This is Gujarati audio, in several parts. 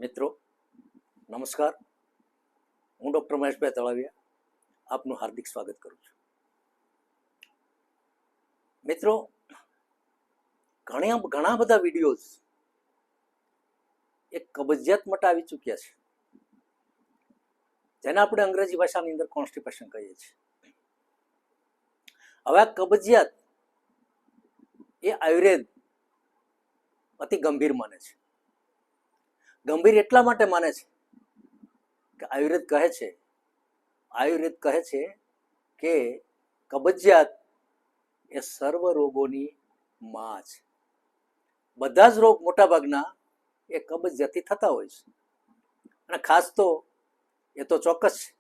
મિત્રો નમસ્કાર, હું ડૉક્ટર મહેશભાઈ તળાવિયા આપનું હાર્દિક સ્વાગત કરું છું. મિત્રો, ઘણા બધા વિડીયોઝ એક કબજિયાત માટે આવી ચૂક્યા છે, જેને આપણે અંગ્રેજી ભાષાની અંદર કોન્સ્ટિપેશન કહીએ છીએ. હવે આ કબજિયાત એ આયુર્વેદ અતિ ગંભીર માને છે. ગંભીર એટલા માટે માને છે કે આયુર્વેદ કહે છે કે કબજિયાત એ સર્વ રોગોની માં છે. બધા જ રોગ મોટાભાગના એ કબજિયાતથી થતા હોય છે. અને ખાસ તો એ તો ચોક્કસ છે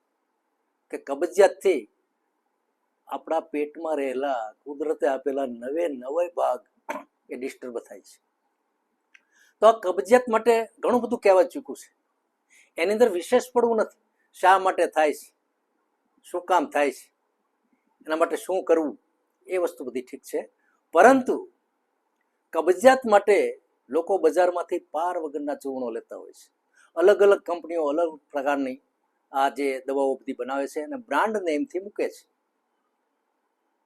કે કબજિયાતથી આપણા પેટમાં રહેલા કુદરતે આપેલા નવે ભાગ એ ડિસ્ટર્બ થાય છે. તો આ કબજિયાત માટે ઘણું બધું કહેવા ચૂક્યું છે. એની અંદર વિશેષ પડવું નથી. શા માટે થાય છે, શું કામ થાય છે, એના માટે શું કરવું, એ વસ્તુ બધી ઠીક છે. પરંતુ કબજિયાત માટે લોકો બજારમાંથી પાર વગરના ચૂર્ણો લેતા હોય છે. અલગ અલગ કંપનીઓ અલગ પ્રકારની આ જે દવાઓ બધી બનાવે છે અને બ્રાન્ડ નેમથી મૂકે છે.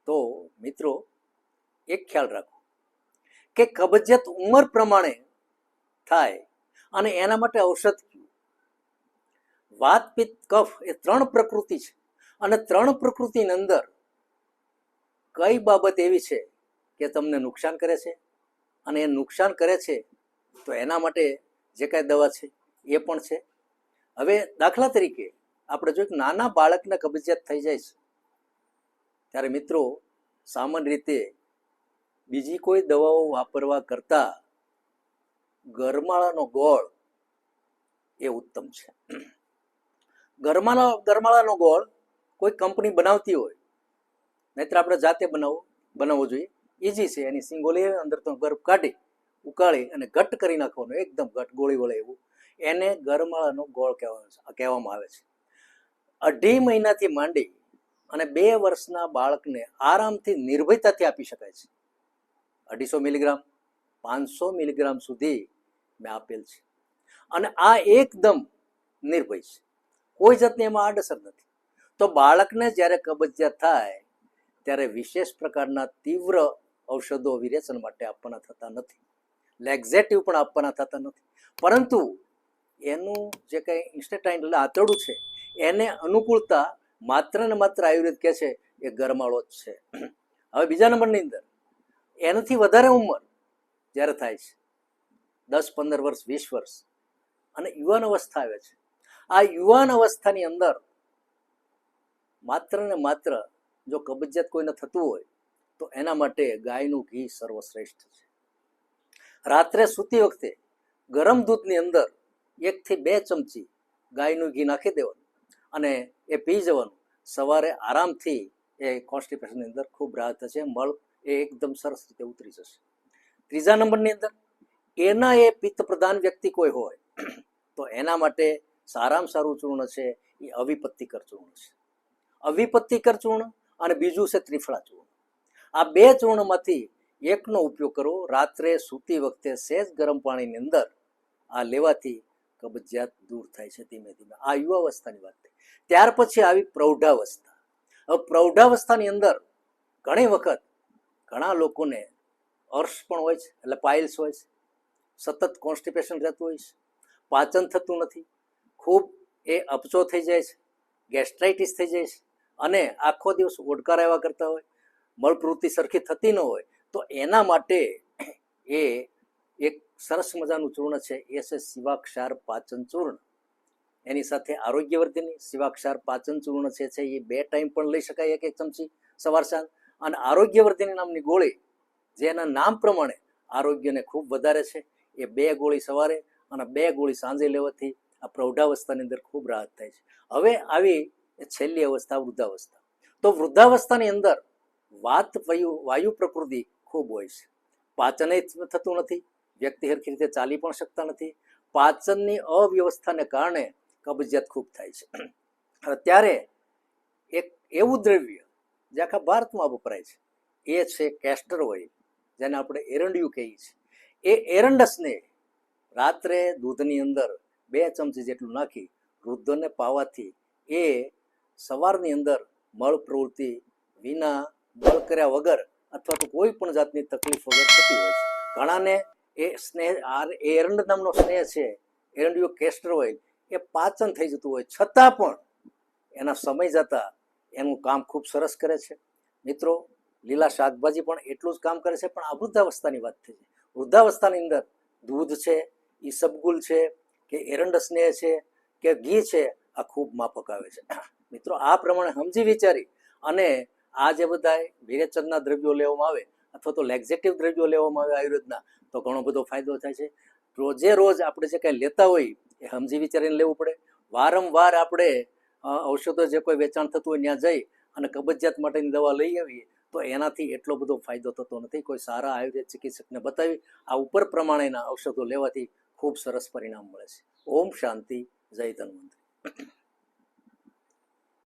તો મિત્રો, એક ખ્યાલ રાખો કે કબજિયાત ઉંમર પ્રમાણે થાય અને એના માટે ઔષધ વાત, પિત્ત, કફ એ 3 પ્રકૃતિ છે. અને 3 પ્રકૃતિની અંદર કઈ બાબત એવી છે કે તમને નુકસાન કરે છે, અને એ નુકસાન કરે છે તો એના માટે જે કાંઈ દવા છે એ પણ છે. હવે દાખલા તરીકે આપણે જો નાના બાળકને કબજિયાત થઈ જાય છે ત્યારે મિત્રો સામાન્ય રીતે બીજી કોઈ દવાઓ વાપરવા કરતા ગરમાળાનો ગોળ એ ઉત્તમ છે. ગરમાળાનો ગોળ કોઈ કંપની બનાવતી હોય, નહીતર આપણે જાતે બનાવવો જોઈએ. ઇઝી છે. એની સિંગોલી અંદર તો ગર્ભ કાઢી ઉકાળી અને ઘટ કરી નાખવાનું, એકદમ ઘટ ગોળી વળે એવું. એને ગરમાળાનો ગોળ કહેવામાં આવે છે. 2.5 મહિનાથી માંડી અને 2 વર્ષના બાળકને આરામથી નિર્ભયતાથી આપી શકાય છે. 250 મિલીગ્રામ 500 મિલીગ્રામ સુધી મેં આપેલ છે. અને આ એકદમ નિર્ભય છે, કોઈ જાતની એમાં આડઅસર નથી. તો બાળકને જ્યારે કબજિયાત થાય ત્યારે વિશેષ પ્રકારના તીવ્ર ઔષધો વિરેચન માટે આપવાના થતા નથી. લેક્ઝેટિવ પણ આપવાના થતા નથી. પરંતુ એનું જે કંઈ ઇન્સ્ટેટાઇન એટલે આંતરડું છે એને અનુકૂળતા માત્ર ને માત્ર આયુર્વેદ કહે છે એ ગરમાળો જ છે. હવે બીજા નંબરની અંદર એનાથી વધારે ઉંમર જ્યારે થાય છે, 10, 15 વર્ષ, 20 વર્ષ, અને યુવાન અવસ્થા આવે છે. આ યુવાન અવસ્થાની અંદર માત્ર ને માત્ર જો કબજિયાત કોઈને થતું હોય તો એના માટે ગાયનું ઘી સર્વશ્રેષ્ઠ છે. રાત્રે સૂતી વખતે ગરમ દૂધની અંદર 1 થી 2 ચમચી ગાયનું ઘી નાખી દેવાનું અને એ પી જવાનું. સવારે આરામથી એ કોન્સ્ટિપેશનની અંદર ખૂબ રાહત થશે. મળ એ એકદમ સરસ રીતે ઉતરી જશે. ત્રીજા નંબરની અંદર એના એ પિત્ત પ્રધાન વ્યક્તિ કોઈ હોય તો એના માટે સારામાં સારું ચૂર્ણ છે એ અવિપત્તિકર ચૂર્ણ છે. અવિપત્તિકર ચૂર્ણ અને બીજું છે ત્રિફળા ચૂર્ણ. આ 2 ચૂર્ણમાંથી એકનો ઉપયોગ કરવો. રાત્રે સૂતી વખતે સહેજ ગરમ પાણીની અંદર આ લેવાથી કબજિયાત દૂર થાય છે ધીમે ધીમે. આ યુવાવસ્થાની વાત થઈ. ત્યાર પછી આવી પ્રૌઢાવસ્થા. હવે પ્રૌઢાવસ્થાની અંદર ઘણી વખત ઘણા લોકોને અર્શ પણ હોય છે, એટલે પાઇલ્સ હોય છે, સતત કોન્સ્ટિપેશન રહેતું હોય છે, પાચન થતું નથી, ખૂબ એ અપચો થઈ જાય છે, ગેસ્ટ્રાઇટિસ થઈ જાય છે, અને આખો દિવસ ઓડકાર આવ્યા કરતા હોય, મળપ્રવૃત્તિ સરખી થતી ન હોય. તો એના માટે એ એક સરસ મજાનું ચૂર્ણ છે, એ છે શિવાક્ષાર પાચન ચૂર્ણ. એની સાથે આરોગ્યવર્ધિની શિવાક્ષાર પાચન ચૂર્ણ છે એ 2 ટાઈમ પણ લઈ શકાય, 1 ચમચી સવાર સાંજ. અને આરોગ્યવર્ધિની નામની ગોળી જેના નામ પ્રમાણે આરોગ્યને ખૂબ વધારે છે, એ 2 ગોળી સવારે અને 2 ગોળી સાંજે લેવાથી આ પ્રૌઢાવસ્થાની અંદર ખૂબ રાહત થાય છે. હવે આવી છેલ્લી અવસ્થા વૃદ્ધાવસ્થા. તો વૃદ્ધાવસ્થાની અંદર વાયુ પ્રકૃતિ ખૂબ હોય છે. પાચન થતું નથી, વ્યક્તિ સરખી રીતે ચાલી પણ શકતા નથી. પાચનની અવ્યવસ્થાને કારણે કબજિયાત ખૂબ થાય છે. ત્યારે એક એવું દ્રવ્ય જે આખા ભારતમાં વપરાય છે એ છે કેસ્ટર ઓઇલ, જેને આપણે એરંડિયું કહીએ છીએ. એ એરંડસને રાત્રે દૂધની અંદર 2 ચમચી જેટલું નાખી વૃદ્ધોને પાવાથી એ સવારની અંદર મળ પ્રવૃત્તિ વિના મળ કર્યા વગર અથવા તો કોઈ પણ જાતની તકલીફ વગર થતી હોય છે. ઘણાને એ સ્નેહ એરંડ નામનો સ્નેહ છે, એરંડિયો કેસ્ટર ઓઇલ, એ પાચન થઈ જતું હોય છતાં પણ એના સમય જતા એનું કામ ખૂબ સરસ કરે છે. મિત્રો, લીલા શાકભાજી પણ એટલું જ કામ કરે છે, પણ આ વૃદ્ધાવસ્થાની વાત થઈ છે. વૃદ્ધાવસ્થાની અંદર દૂધ છે, ઈસબગુલ છે, કે એરંડ સ્નેહ છે, કે ઘી છે, આ ખૂબ માફક આવે છે. મિત્રો, આ પ્રમાણે સમજી વિચારી અને આ જે બધા વિરેચનના દ્રવ્યો લેવામાં આવે અથવા તો લેક્ઝેટિવ દ્રવ્યો લેવામાં આવે આયુર્વેદના, તો ઘણો બધો ફાયદો થાય છે. રોજે રોજ આપણે જે કાંઈ લેતા હોય એ સમજી વિચારીને લેવું પડે. વારંવાર આપણે ઔષધો જે કોઈ વેચાણ થતું હોય ત્યાં જઈ અને કબજિયાત માટેની દવા લઈ આવીએ તો એનાથી એટલો બધો ફાયદો થતો નથી. કોઈ સારા આયુર્વેદ ચિકિત્સકને બતાવી આ ઉપર પ્રમાણેના ઔષધો લેવાથી ખૂબ સરસ પરિણામ મળે છે. ઓમ શાંતિ. જય ધન્વંતરી.